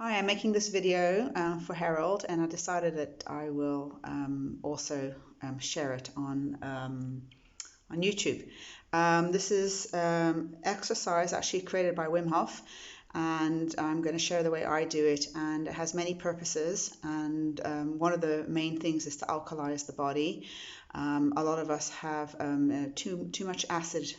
Hi, I'm making this video for Harold, and I decided that I will also share it on YouTube. This is exercise actually created by Wimhoff, and I'm going to share the way I do it. And it has many purposes, and one of the main things is to alkalize the body. A lot of us have too much acid.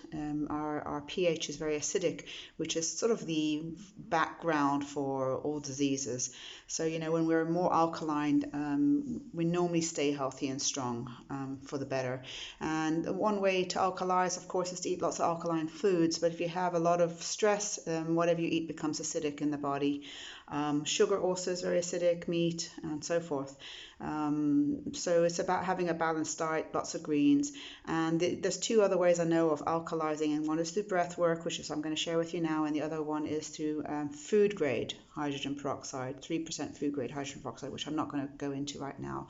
Our pH is very acidic, which is sort of the background for all diseases. So, when we're more alkaline, we normally stay healthy and strong for the better. And one way to alkalize, of course, is to eat lots of alkaline foods. But if you have a lot of stress, whatever you eat becomes acidic in the body. Sugar also is very acidic, meat, and so forth. So it's about having a balanced diet, lots of greens. And there's two other ways I know of alkalizing, and one is through breath work, which is I'm going to share with you now, and the other one is through food grade hydrogen peroxide, 3% food grade hydrogen peroxide, which I'm not going to go into right now.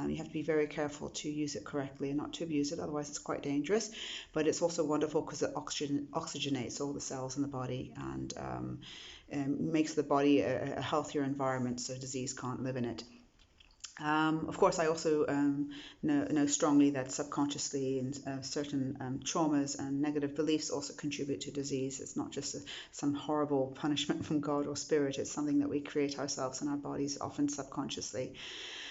You have to be very careful to use it correctly and not to abuse it, otherwise it's quite dangerous. But it's also wonderful because it oxygenates all the cells in the body and makes the body a healthier environment so disease can't live in it. Of course, I also know strongly that subconsciously and certain traumas and negative beliefs also contribute to disease. It's not just some horrible punishment from God or spirit. It's something that we create ourselves in our bodies, often subconsciously.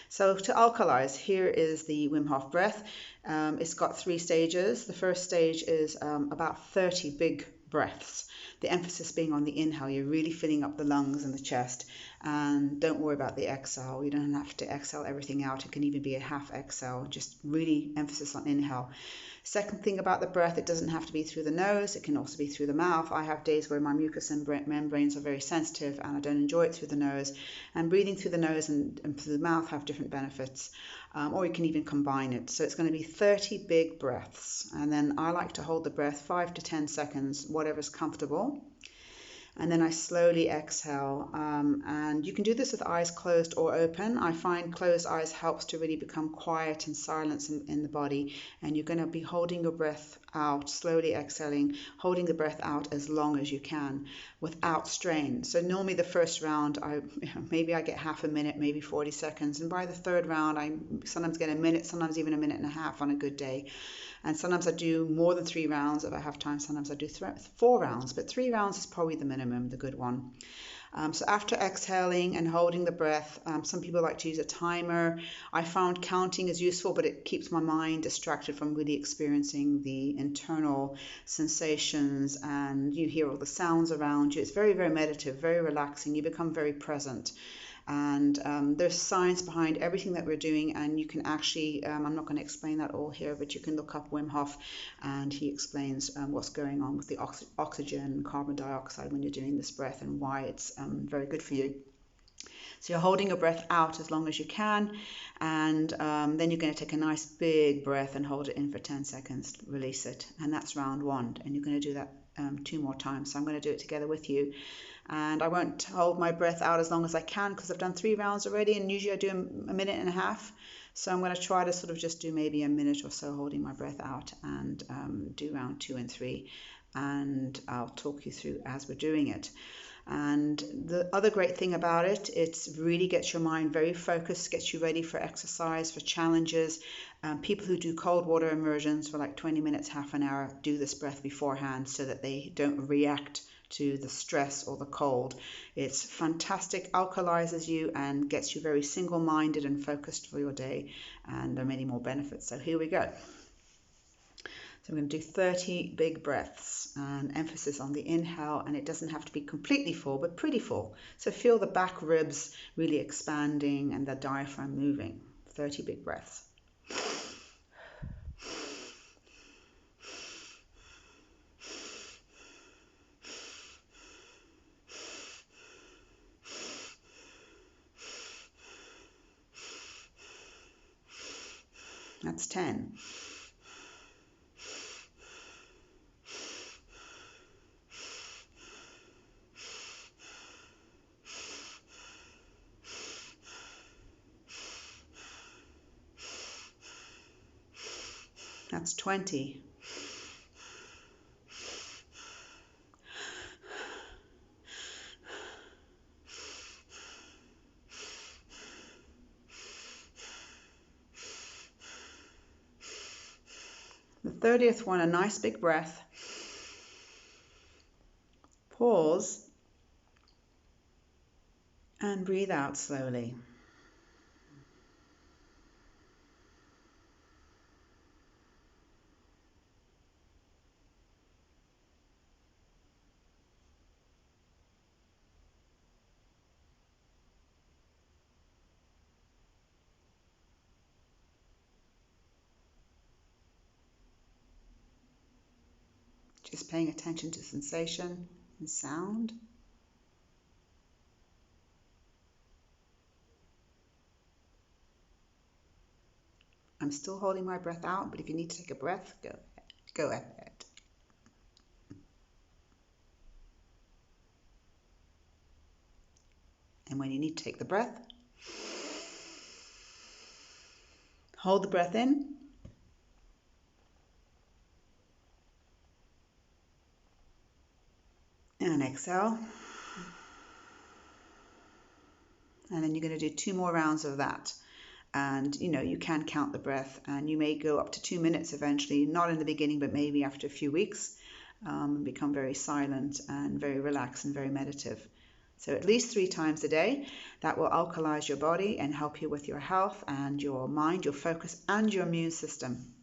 So to alkalize, here is the Wimhoff Breath. It's got 3 stages. The first stage is about 30 big breaths. The emphasis being on the inhale. You're really filling up the lungs and the chest. And don't worry about the exhale. You don't have to exhale everything out. It can even be a half exhale. Just really emphasis on inhale. Second thing about the breath, it doesn't have to be through the nose. It can also be through the mouth. I have days where my mucous membranes are very sensitive and I don't enjoy it through the nose. And breathing through the nose and through the mouth have different benefits. Or you can even combine it. So it's going to be 30 big breaths. And then I like to hold the breath 5 to 10 seconds, whatever's comfortable. And then I slowly exhale. And you can do this with eyes closed or open. I find closed eyes helps to really become quiet and silence in the body. And you're going to be holding your breath out, slowly exhaling, holding the breath out as long as you can without strain. So normally the first round, maybe I get half a minute, maybe 40 seconds. And by the third round, I sometimes get a minute, sometimes even a minute and a half on a good day. And sometimes I do more than 3 rounds if I have time. Sometimes I do 4 rounds, but 3 rounds is probably the minimum, the good one. So after exhaling and holding the breath, some people like to use a timer. I found counting is useful, but it keeps my mind distracted from really experiencing the internal sensations, and you hear all the sounds around you. It's very, very meditative, very relaxing. You become very present. And there's science behind everything that we're doing, and you can actually, I'm not going to explain that all here, but you can look up Wim Hof and he explains what's going on with the oxygen and carbon dioxide when you're doing this breath and why it's very good for you. So you're holding your breath out as long as you can, and then you're going to take a nice big breath and hold it in for 10 seconds, release it, and that's round 1. And you're going to do that 2 more times. So I'm going to do it together with you. And I won't hold my breath out as long as I can because I've done 3 rounds already, and usually I do a minute and a half. So I'm going to try to sort of just do maybe a minute or so holding my breath out and do round 2 and 3. And I'll talk you through as we're doing it. And the other great thing about it, it really gets your mind very focused, gets you ready for exercise, for challenges. People who do cold water immersions for like 20 minutes, half an hour, do this breath beforehand so that they don't react to the stress or the cold. It's fantastic, alkalizes you and gets you very single-minded and focused for your day, and there are many more benefits. So here we go. So I'm going to do 30 big breaths and emphasis on the inhale, and it doesn't have to be completely full, but pretty full. So feel the back ribs really expanding and the diaphragm moving. 30 big breaths. That's 10. That's 20. 30th one, a nice big breath. Pause and breathe out slowly. Just paying attention to sensation and sound. I'm still holding my breath out, but if you need to take a breath, go ahead. And when you need to take the breath, hold the breath in. And exhale. And then you're going to do 2 more rounds of that. And you can count the breath, and you may go up to 2 minutes eventually, not in the beginning, but maybe after a few weeks, become very silent and very relaxed and very meditative. So at least 3 times a day. That will alkalize your body and help you with your health and your mind, your focus, and your immune system.